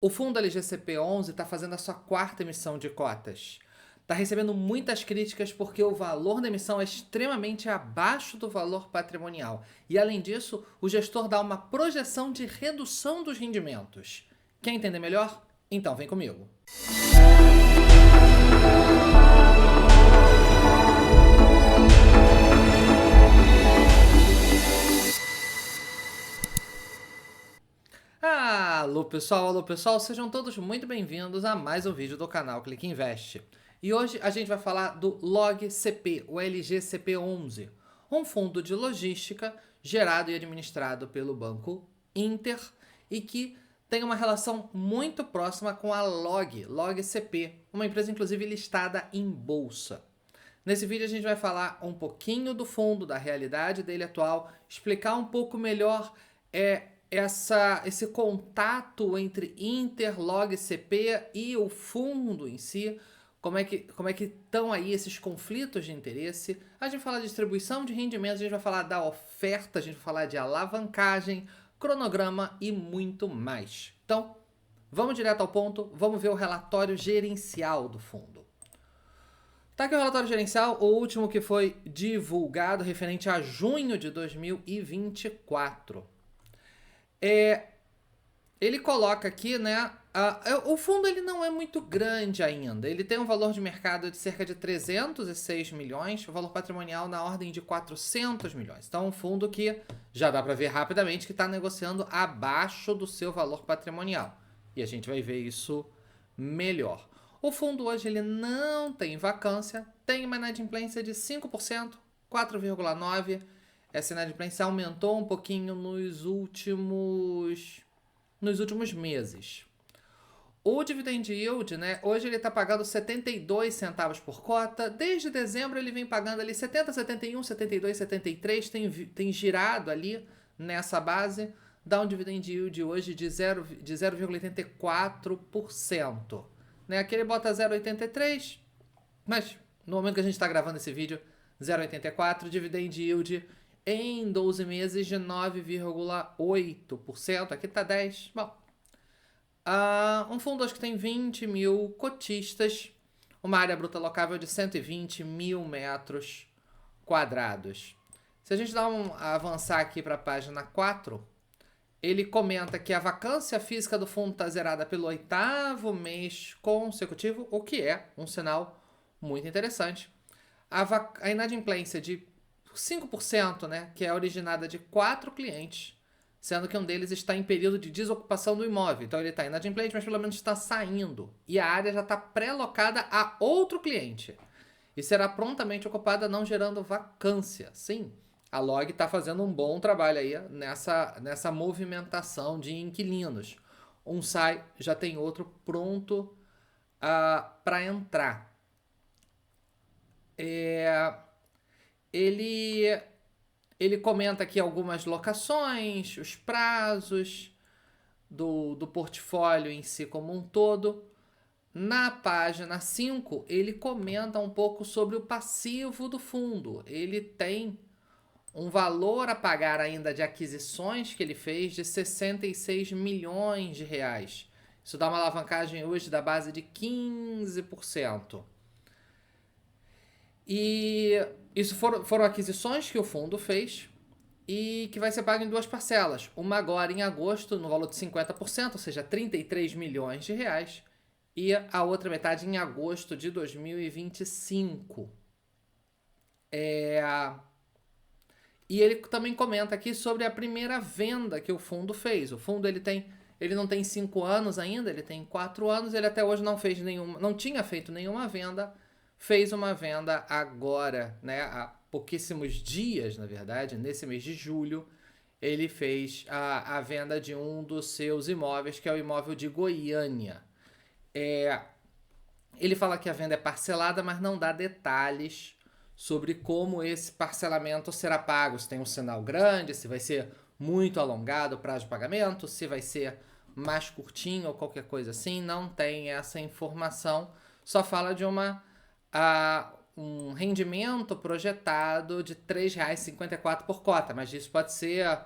O fundo LGCP11 está fazendo a sua quarta emissão de cotas. Está recebendo muitas críticas porque o valor da emissão é extremamente abaixo do valor patrimonial. E, além disso, o gestor dá uma projeção de redução dos rendimentos. Quer entender melhor? Então vem comigo. Alô pessoal, sejam todos muito bem-vindos a mais um vídeo do canal Clique Invest. E hoje a gente vai falar do LOGCP, o LGCP11, um fundo de logística gerado e administrado pelo Banco Inter e que tem uma relação muito próxima com a LOGCP, uma empresa inclusive listada em bolsa. Nesse vídeo a gente vai falar um pouquinho do fundo, da realidade dele atual, explicar um pouco melhor esse contato entre Inter, LOGCP e o fundo em si, como é que estão aí esses conflitos de interesse. A gente vai falar de distribuição de rendimentos, a gente vai falar da oferta, a gente vai falar de alavancagem, cronograma e muito mais. Então, vamos direto ao ponto, vamos ver o relatório gerencial do fundo. Tá aqui o relatório gerencial, o último que foi divulgado referente a junho de 2024. Ele coloca aqui, né, o fundo ele não é muito grande ainda, ele tem um valor de mercado de cerca de 306 milhões, o valor patrimonial na ordem de 400 milhões. Então, um fundo que já dá para ver rapidamente que está negociando abaixo do seu valor patrimonial. E a gente vai ver isso melhor. O fundo hoje ele não tem vacância, tem uma inadimplência de 5%, 4,9%. Essa inadimplência aumentou um pouquinho nos últimos meses. O dividend yield, né, hoje ele está pagando 72 centavos por cota. Desde dezembro ele vem pagando ali 70, 71, 72, 73. Tem girado ali nessa base. Dá um dividend yield hoje de 0,84%. Né? Aqui ele bota 0,83, mas no momento que a gente está gravando esse vídeo, 0,84, dividend yield em 12 meses de 9,8%. Aqui está 10%. Bom, um fundo acho que tem 20 mil cotistas, uma área bruta locável de 120 mil metros quadrados. Se a gente avançar aqui para a página 4, ele comenta que a vacância física do fundo está zerada pelo 8º mês consecutivo, o que é um sinal muito interessante. A inadimplência de 5%, né, que é originada de 4 clientes, sendo que um deles está em período de desocupação do imóvel. Então ele está inadimplente, mas pelo menos está saindo. E a área já está pré-locada a outro cliente. E será prontamente ocupada, não gerando vacância. Sim, a LOG está fazendo um bom trabalho aí nessa movimentação de inquilinos. Um sai, já tem outro pronto para entrar. Ele comenta aqui algumas locações, os prazos do portfólio em si como um todo. Na página 5, ele comenta um pouco sobre o passivo do fundo. Ele tem um valor a pagar ainda de aquisições que ele fez de 66 milhões de reais. Isso dá uma alavancagem hoje da base de 15%. E isso foram aquisições que o fundo fez e que vai ser pago em duas parcelas. Uma agora em agosto, no valor de 50%, ou seja, 33 milhões de reais. E a outra metade em agosto de 2025. E ele também comenta aqui sobre a primeira venda que o fundo fez. O fundo ele não tem 5 anos ainda, ele tem 4 anos. Ele até hoje não tinha feito nenhuma venda. Fez uma venda agora, né, há pouquíssimos dias, na verdade, nesse mês de julho, ele fez a venda de um dos seus imóveis, que é o imóvel de Goiânia. Ele fala que a venda é parcelada, mas não dá detalhes sobre como esse parcelamento será pago. Se tem um sinal grande, se vai ser muito alongado o prazo de pagamento, se vai ser mais curtinho ou qualquer coisa assim. Não tem essa informação, só fala de um rendimento projetado de R$ 3,54 por cota, mas isso pode ser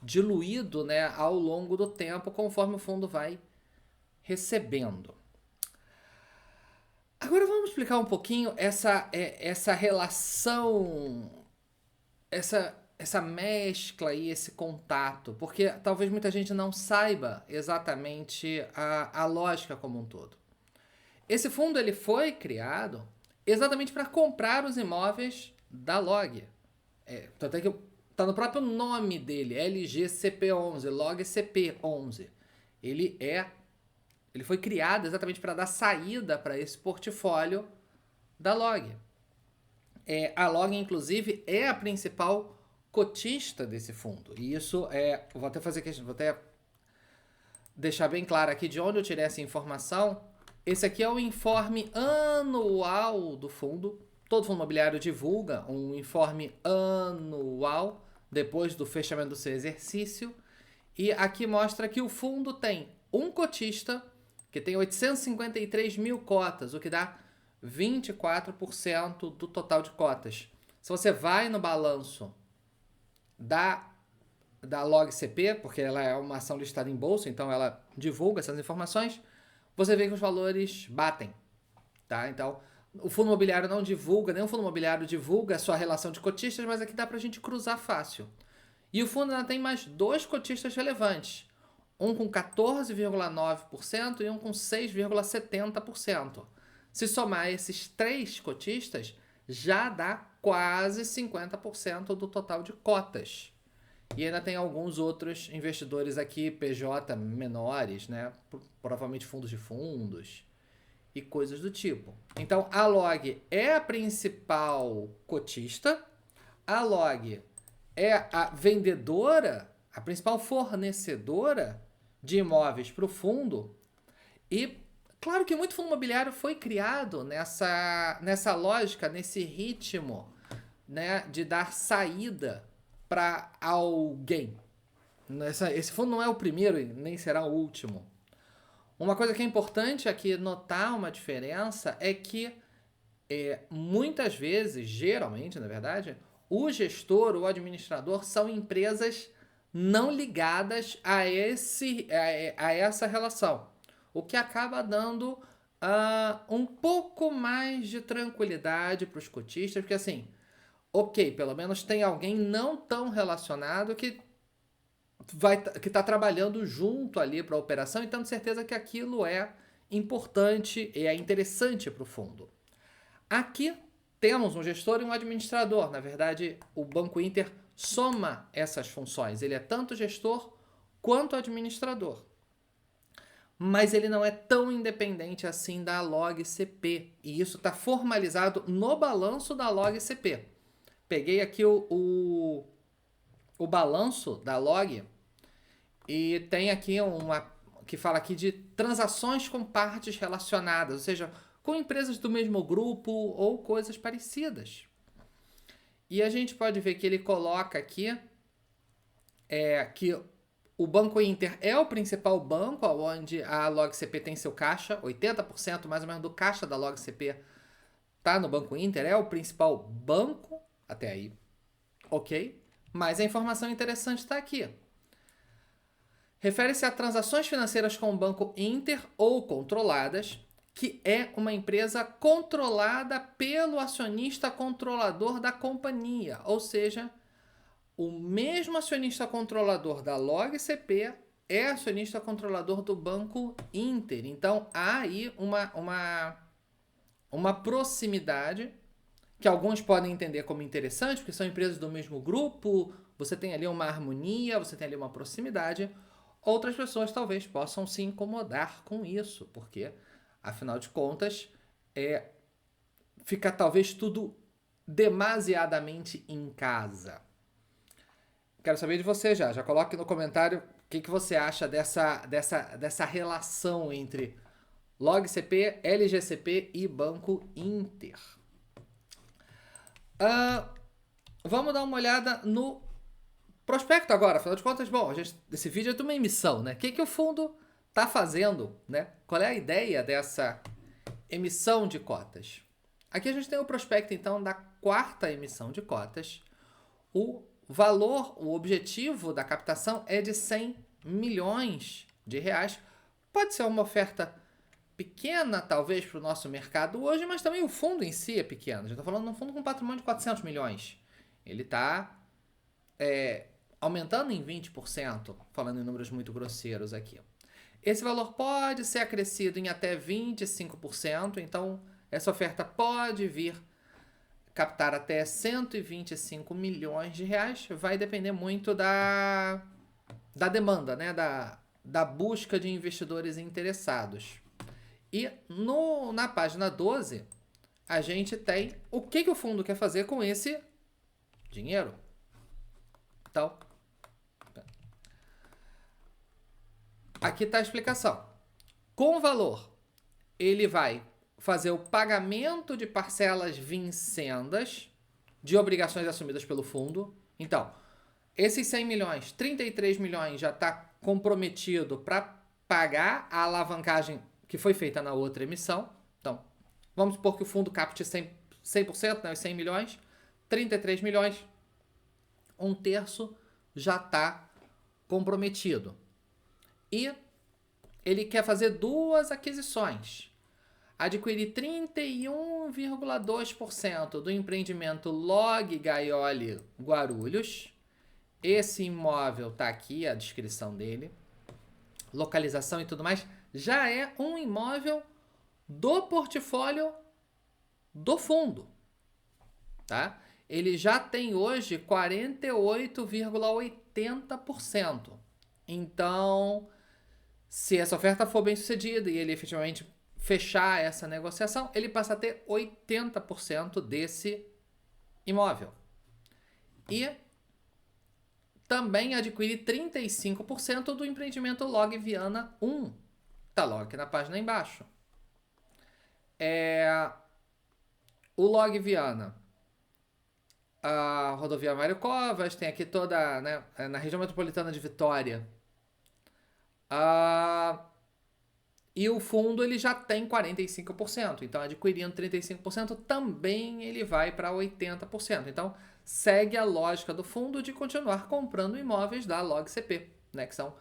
diluído, né, ao longo do tempo, conforme o fundo vai recebendo. Agora vamos explicar um pouquinho essa relação, essa mescla e esse contato, porque talvez muita gente não saiba exatamente a lógica como um todo. Esse fundo ele foi criado exatamente para comprar os imóveis da Log. Tanto é que está no próprio nome dele, LGCP11, LogCP11. Ele foi criado exatamente para dar saída para esse portfólio da Log. A Log, inclusive, é a principal cotista desse fundo. E isso vou até deixar bem claro aqui de onde eu tirei essa informação. Esse aqui é o informe anual do fundo. Todo fundo imobiliário divulga um informe anual depois do fechamento do seu exercício. E aqui mostra que o fundo tem um cotista que tem 853 mil cotas, o que dá 24% do total de cotas. Se você vai no balanço da LogCP, porque ela é uma ação listada em bolsa, então ela divulga essas informações, você vê que os valores batem. Tá? Então, o fundo imobiliário não divulga, nenhum fundo imobiliário divulga a sua relação de cotistas, mas aqui dá para a gente cruzar fácil. E o fundo ainda tem mais dois cotistas relevantes. Um com 14,9% e um com 6,70%. Se somar esses três cotistas, já dá quase 50% do total de cotas. E ainda tem alguns outros investidores aqui, PJ menores, né? Provavelmente fundos de fundos e coisas do tipo. Então, a Log é a principal cotista, a Log é a vendedora, a principal fornecedora de imóveis para o fundo. E claro que muito fundo imobiliário foi criado nessa lógica, nesse ritmo, né, de dar saída para alguém. Esse fundo não é o primeiro e nem será o último. Uma coisa que é importante aqui notar uma diferença é que muitas vezes, geralmente, na verdade, o gestor, o administrador são empresas não ligadas a essa relação, o que acaba dando um pouco mais de tranquilidade para os cotistas, porque assim, ok, pelo menos tem alguém não tão relacionado que está trabalhando junto ali para a operação e tendo certeza que aquilo é importante e é interessante para o fundo. Aqui temos um gestor e um administrador. Na verdade, o Banco Inter soma essas funções. Ele é tanto gestor quanto administrador. Mas ele não é tão independente assim da LogCP. E isso está formalizado no balanço da LogCP. Peguei aqui o balanço da Log e tem aqui uma que fala aqui de transações com partes relacionadas, ou seja, com empresas do mesmo grupo ou coisas parecidas. E a gente pode ver que ele coloca aqui que o Banco Inter é o principal banco onde a LogCP tem seu caixa, 80% mais ou menos do caixa da LogCP está no Banco Inter, é o principal banco, até aí, ok? Mas a informação interessante está aqui. Refere-se a transações financeiras com o Banco Inter ou controladas, que é uma empresa controlada pelo acionista controlador da companhia, ou seja, o mesmo acionista controlador da LogCP é acionista controlador do Banco Inter. Então, há aí uma proximidade que alguns podem entender como interessante, porque são empresas do mesmo grupo, você tem ali uma harmonia, você tem ali uma proximidade. Outras pessoas talvez possam se incomodar com isso, porque, afinal de contas, fica talvez tudo demasiadamente em casa. Quero saber de você já. Já coloque no comentário o que você acha dessa relação entre LogCP, LGCP e Banco Inter. Vamos dar uma olhada no prospecto agora. Afinal de contas, bom, esse vídeo é de uma emissão, né? O que o fundo está fazendo, né? Qual é a ideia dessa emissão de cotas? Aqui a gente tem o prospecto, então, da quarta emissão de cotas. O objetivo da captação é de 100 milhões de reais Pode ser uma oferta pequena, talvez, para o nosso mercado hoje, mas também o fundo em si é pequeno. A gente está falando de um fundo com patrimônio de 400 milhões. Ele está aumentando em 20%, falando em números muito grosseiros aqui. Esse valor pode ser acrescido em até 25%, então essa oferta pode vir captar até 125 milhões de reais, vai depender muito da demanda, né? da busca de investidores interessados. E na página 12, a gente tem o que o fundo quer fazer com esse dinheiro. Então, aqui está a explicação. Com o valor, ele vai fazer o pagamento de parcelas vincendas de obrigações assumidas pelo fundo. Então, esses 100 milhões, 33 milhões já está comprometido para pagar a alavancagem que foi feita na outra emissão. Então, vamos supor que o fundo capte 100%, né, os 100 milhões, 33 milhões, um terço já está comprometido. E ele quer fazer duas aquisições. Adquirir 31,2% do empreendimento Log Gaioli Guarulhos. Esse imóvel está aqui, a descrição dele. Localização e tudo mais. Já é um imóvel do portfólio do fundo. Tá? Ele já tem hoje 48,80%. Então, se essa oferta for bem sucedida e ele efetivamente fechar essa negociação, ele passa a ter 80% desse imóvel. E também adquirir 35% do empreendimento Log Viana 1. Está logo aqui na página embaixo. O Log Viana, a rodovia Mário Covas, tem aqui toda, né, na região metropolitana de Vitória. E o fundo ele já tem 45%. Então, adquirindo 35%, também ele vai para 80%. Então, segue a lógica do fundo de continuar comprando imóveis da LogCP, né? Que são,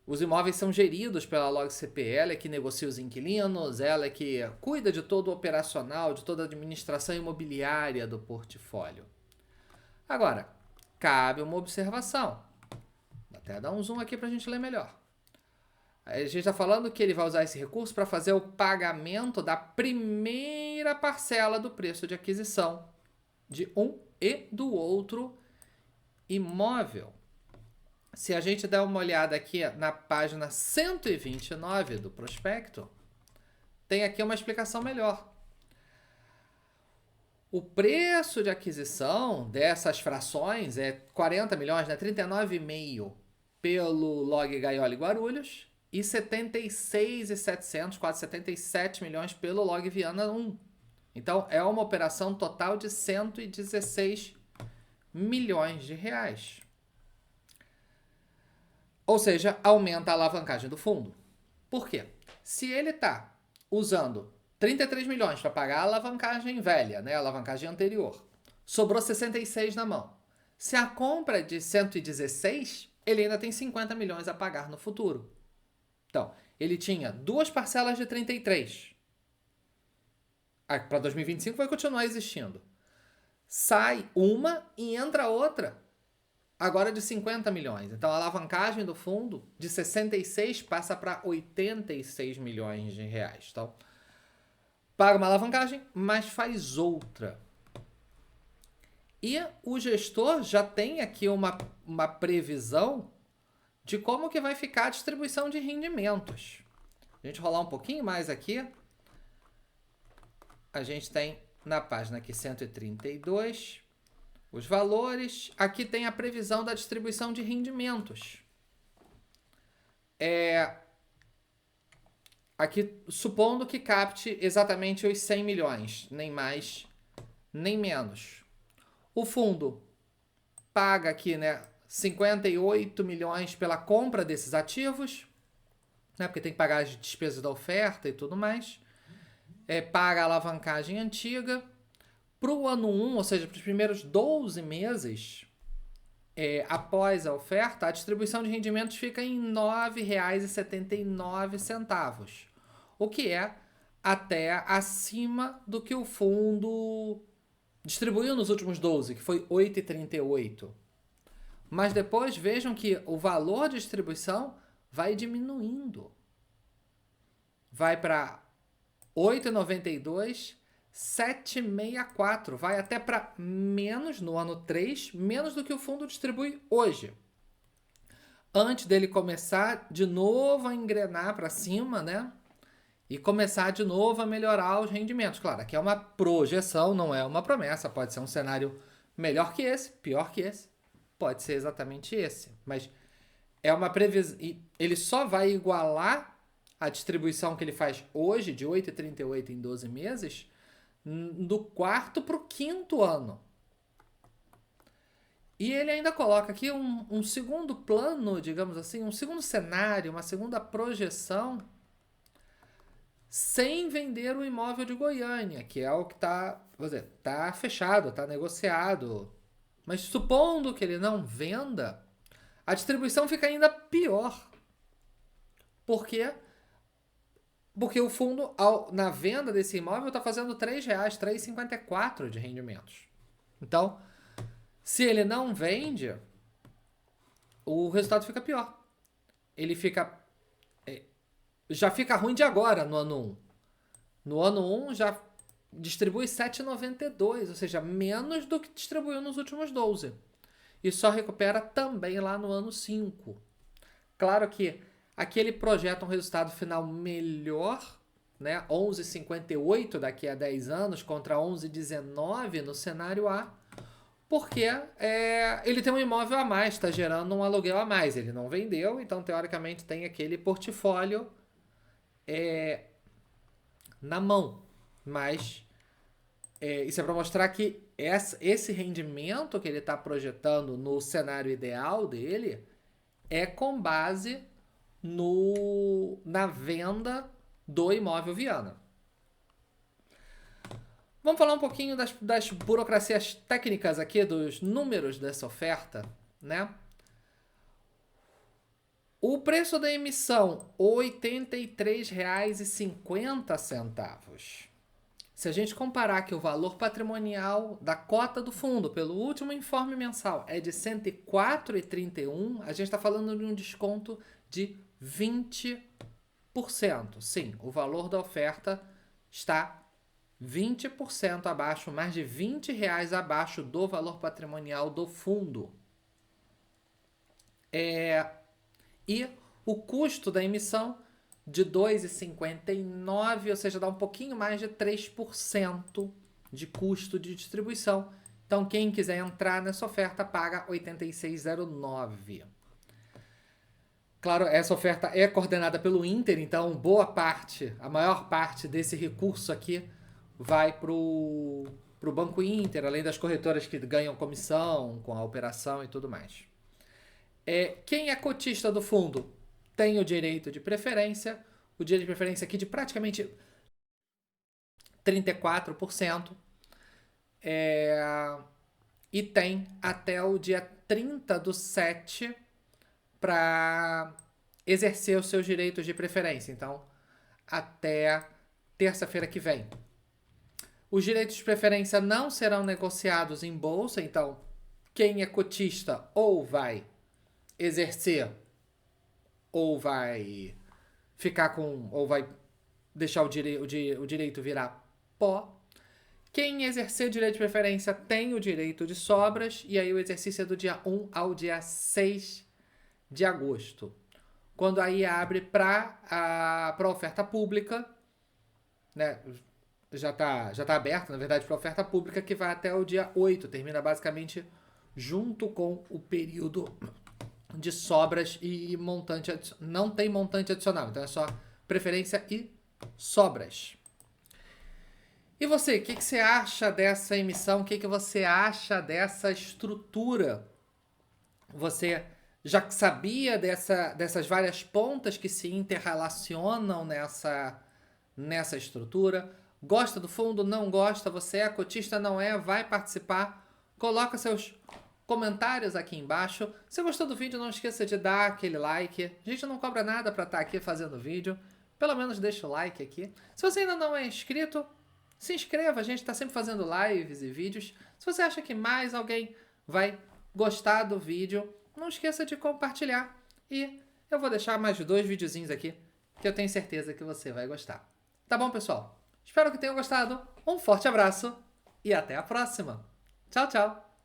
os imóveis são geridos pela LogCP. Ela é que negocia os inquilinos, ela é que cuida de todo o operacional, de toda a administração imobiliária do portfólio. Agora, cabe uma observação. Vou até dar um zoom aqui para a gente ler melhor. A gente está falando que ele vai usar esse recurso para fazer o pagamento da primeira parcela do preço de aquisição de um e do outro imóvel. Se a gente der uma olhada aqui na página 129 do prospecto, tem aqui uma explicação melhor. O preço de aquisição dessas frações é 40 milhões, né? 39,5 pelo Log Gaioli Guarulhos e 76,700, quase 77 milhões pelo Log Viana 1. Então, é uma operação total de 116 milhões de reais. Ou seja, aumenta a alavancagem do fundo. Por quê? Se ele está usando 33 milhões para pagar a alavancagem velha, né, a alavancagem anterior, sobrou 66 na mão. Se a compra é de 116, ele ainda tem 50 milhões a pagar no futuro. Então, ele tinha duas parcelas de 33. Para 2025 vai continuar existindo. Sai uma e entra outra, agora de 50 milhões. Então, a alavancagem do fundo de 66 passa para 86 milhões de reais. Então, paga uma alavancagem, mas faz outra. E o gestor já tem aqui uma previsão de como que vai ficar a distribuição de rendimentos. A gente rolar um pouquinho mais aqui, a gente tem na página aqui 132 os valores. Aqui tem a previsão da distribuição de rendimentos. Aqui, supondo que capte exatamente os 100 milhões, nem mais, nem menos. O fundo paga aqui, né, 58 milhões pela compra desses ativos, né, porque tem que pagar as despesas da oferta e tudo mais. Paga a alavancagem antiga. Para o ano 1, ou seja, para os primeiros 12 meses, após a oferta, a distribuição de rendimentos fica em R$ 9,79, o que é até acima do que o fundo distribuiu nos últimos 12, que foi R$ 8,38. Mas depois vejam que o valor de distribuição vai diminuindo. Vai para 8,92, 7,64. Vai até para menos no ano 3, menos do que o fundo distribui hoje. Antes dele começar de novo a engrenar para cima, né? E começar de novo a melhorar os rendimentos. Claro, aqui é uma projeção, não é uma promessa. Pode ser um cenário melhor que esse, pior que esse. Pode ser exatamente esse. Mas é uma previsão. Ele só vai igualar a distribuição que ele faz hoje, de 8,38 em 12 meses, do quarto para o quinto ano. E ele ainda coloca aqui um segundo plano, digamos assim, um segundo cenário, uma segunda projeção, sem vender o imóvel de Goiânia, que é o que está fechado, está negociado. Mas supondo que ele não venda, a distribuição fica ainda pior. Por quê? Porque o fundo, na venda desse imóvel, está fazendo R$ 3,00, R$ 3,54 de rendimentos. Então, se ele não vende, o resultado fica pior. Ele fica... já fica ruim de agora, no ano 1. No ano 1 já distribui 7,92, ou seja, menos do que distribuiu nos últimos 12. E só recupera também lá no ano 5. Claro que aqui ele projeta um resultado final melhor, né? 11,58 daqui a 10 anos contra 11,19 no cenário A, porque ele tem um imóvel a mais, está gerando um aluguel a mais. Ele não vendeu, então teoricamente tem aquele portfólio na mão. Mas isso é para mostrar que esse rendimento que ele está projetando no cenário ideal dele é com base na venda do imóvel Viana. Vamos falar um pouquinho das burocracias técnicas aqui, dos números dessa oferta, né? O preço da emissão, R$ 83,50. Se a gente comparar que o valor patrimonial da cota do fundo, pelo último informe mensal, é de R$ 104,31, a gente está falando de um desconto de 20%. Sim, o valor da oferta está 20% abaixo, mais de R$ 20 abaixo do valor patrimonial do fundo. E o custo da emissão de R$ 2,59, ou seja, dá um pouquinho mais de 3% de custo de distribuição. Então, quem quiser entrar nessa oferta paga R$ 86,09. Claro, essa oferta é coordenada pelo Inter, então a maior parte desse recurso aqui vai para o Banco Inter, além das corretoras que ganham comissão com a operação e tudo mais. Quem é cotista do fundo tem o direito de preferência, o direito de preferência aqui de praticamente 34%, e tem até o dia 30/7 para exercer os seus direitos de preferência. Então, até terça-feira que vem. Os direitos de preferência não serão negociados em bolsa, então quem é cotista ou vai exercer ou vai ou vai deixar o direito virar pó. Quem exercer direito de preferência tem o direito de sobras, e aí o exercício é do dia 1 ao dia 6 de agosto. Quando aí abre para a oferta pública, né? Já tá aberto, na verdade, para a oferta pública, que vai até o dia 8, termina basicamente junto com o período de sobras e montante. Não tem montante adicional, então é só preferência e sobras. E você, o que você acha dessa emissão? O que você acha dessa estrutura? Você já sabia dessas várias pontas que se interrelacionam nessa estrutura? Gosta do fundo? Não gosta? Você é cotista? Não é? Vai participar? Coloca seus comentários aqui embaixo. Se gostou do vídeo, não esqueça de dar aquele like. A gente não cobra nada para estar aqui fazendo vídeo. Pelo menos deixa o like aqui. Se você ainda não é inscrito, se inscreva. A gente está sempre fazendo lives e vídeos. Se você acha que mais alguém vai gostar do vídeo, não esqueça de compartilhar. E eu vou deixar mais 2 videozinhos aqui que eu tenho certeza que você vai gostar. Tá bom, pessoal? Espero que tenham gostado. Um forte abraço e até a próxima. Tchau, tchau!